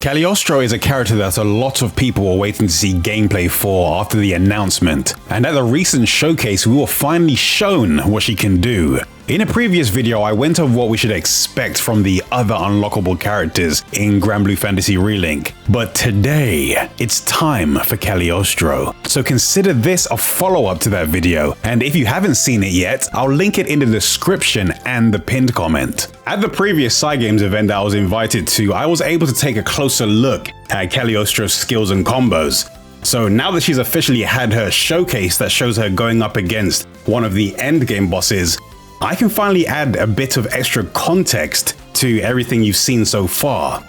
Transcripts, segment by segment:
Cagliostro is a character that a lot of people were waiting to see gameplay for after the announcement, and at the recent showcase we were finally shown what she can do. In a previous video I went over what we should expect from the other unlockable characters in Granblue Fantasy Relink, but today it's time for Cagliostro. So consider this a follow-up to that video, and if you haven't seen it yet, I'll link it in the description and the pinned comment. At the previous Cygames event that I was invited to, I was able to take a closer look at Cagliostro's skills and combos. So now that she's officially had her showcase that shows her going up against one of the endgame bosses, I can finally add a bit of extra context to everything you've seen so far.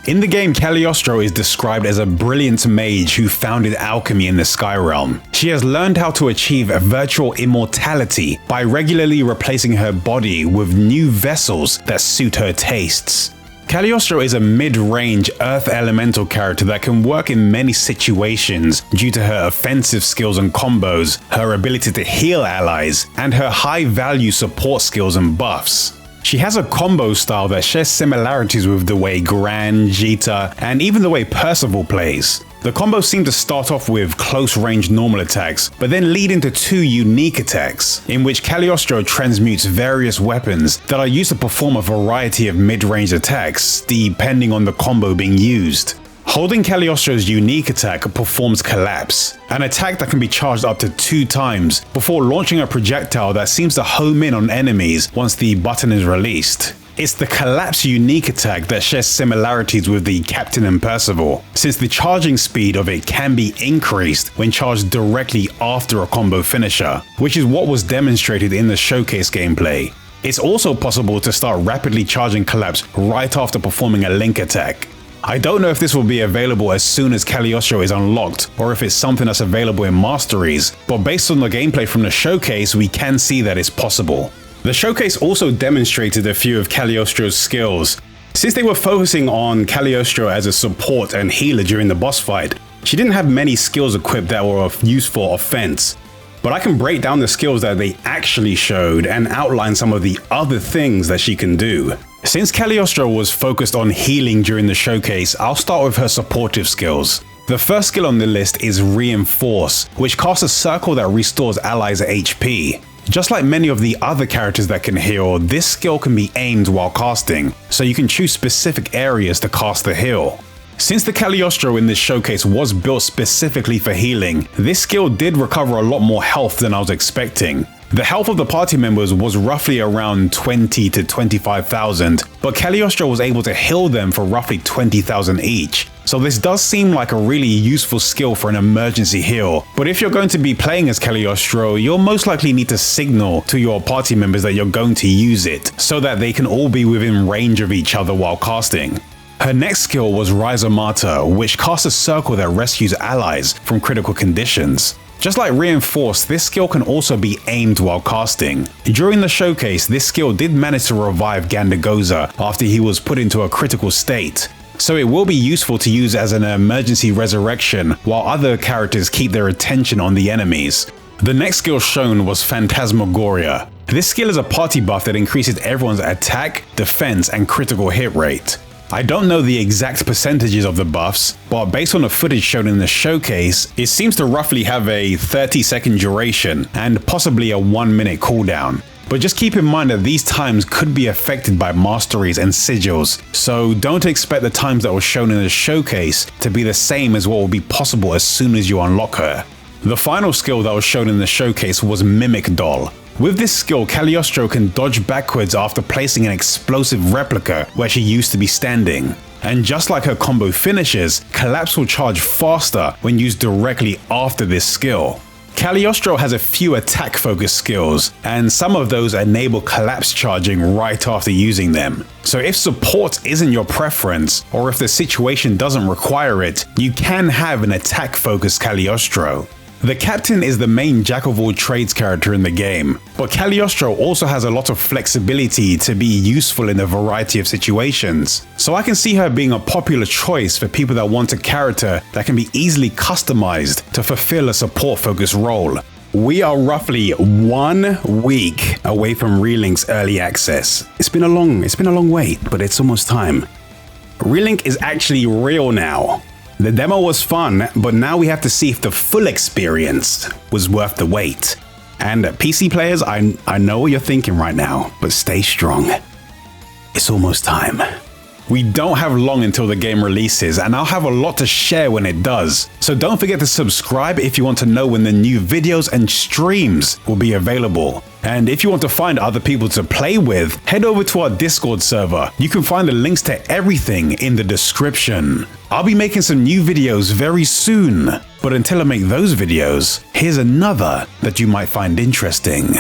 In the game, Cagliostro is described as a brilliant mage who founded alchemy in the Sky Realm. She has learned how to achieve a virtual immortality by regularly replacing her body with new vessels that suit her tastes. Cagliostro is a mid-range earth elemental character that can work in many situations due to her offensive skills and combos, her ability to heal allies, and her high-value support skills and buffs. She has a combo style that shares similarities with the way Gran, Jita, and even the way Percival plays. The combos seem to start off with close-range normal attacks, but then lead into two unique attacks, in which Cagliostro transmutes various weapons that are used to perform a variety of mid-range attacks, depending on the combo being used. Holding Cagliostro's unique attack performs Collapse, an attack that can be charged up to 2 times before launching a projectile that seems to home in on enemies once the button is released. It's the Collapse unique attack that shares similarities with the Captain and Percival, since the charging speed of it can be increased when charged directly after a combo finisher, which is what was demonstrated in the showcase gameplay. It's also possible to start rapidly charging Collapse right after performing a link attack. I don't know if this will be available as soon as Cagliostro is unlocked, or if it's something that's available in Masteries, but based on the gameplay from the showcase, we can see that it's possible. The showcase also demonstrated a few of Cagliostro's skills. Since they were focusing on Cagliostro as a support and healer during the boss fight, she didn't have many skills equipped that were of use for offense. But I can break down the skills that they actually showed and outline some of the other things that she can do. Since Cagliostro was focused on healing during the showcase, I'll start with her supportive skills. The first skill on the list is Reinforce, which casts a circle that restores allies' HP. Just like many of the other characters that can heal, this skill can be aimed while casting, so you can choose specific areas to cast the heal. Since the Cagliostro in this showcase was built specifically for healing, this skill did recover a lot more health than I was expecting. The health of the party members was roughly around 20 to 25,000, but Cagliostro was able to heal them for roughly 20,000 each. So this does seem like a really useful skill for an emergency heal, but if you're going to be playing as Cagliostro, you'll most likely need to signal to your party members that you're going to use it, so that they can all be within range of each other while casting. Her next skill was Rhizomata, which casts a circle that rescues allies from critical conditions. Just like Reinforce, this skill can also be aimed while casting. During the showcase, this skill did manage to revive Gandagoza after he was put into a critical state, so it will be useful to use as an emergency resurrection while other characters keep their attention on the enemies. The next skill shown was Phantasmagoria. This skill is a party buff that increases everyone's attack, defense, and critical hit rate. I don't know the exact percentages of the buffs, but based on the footage shown in the showcase, it seems to roughly have a 30-second duration and possibly a 1-minute cooldown. But just keep in mind that these times could be affected by masteries and sigils, so don't expect the times that were shown in the showcase to be the same as what will be possible as soon as you unlock her. The final skill that was shown in the showcase was Mimic Doll. With this skill, Cagliostro can dodge backwards after placing an explosive replica where she used to be standing. And just like her combo finishes, Collapse will charge faster when used directly after this skill. Cagliostro has a few attack-focused skills, and some of those enable Collapse charging right after using them. So if support isn't your preference, or if the situation doesn't require it, you can have an attack-focused Cagliostro. The Captain is the main jack-of-all-trades character in the game, but Cagliostro also has a lot of flexibility to be useful in a variety of situations. So I can see her being a popular choice for people that want a character that can be easily customized to fulfill a support-focused role. We are roughly 1 week away from Relink's early access. It's been a long wait, but it's almost time. Relink is actually real now. The demo was fun, but now we have to see if the full experience was worth the wait. And PC players, I know what you're thinking right now, but stay strong. It's almost time. We don't have long until the game releases, and I'll have a lot to share when it does. So don't forget to subscribe if you want to know when the new videos and streams will be available. And if you want to find other people to play with, head over to our Discord server. You can find the links to everything in the description. I'll be making some new videos very soon, but until I make those videos, here's another that you might find interesting.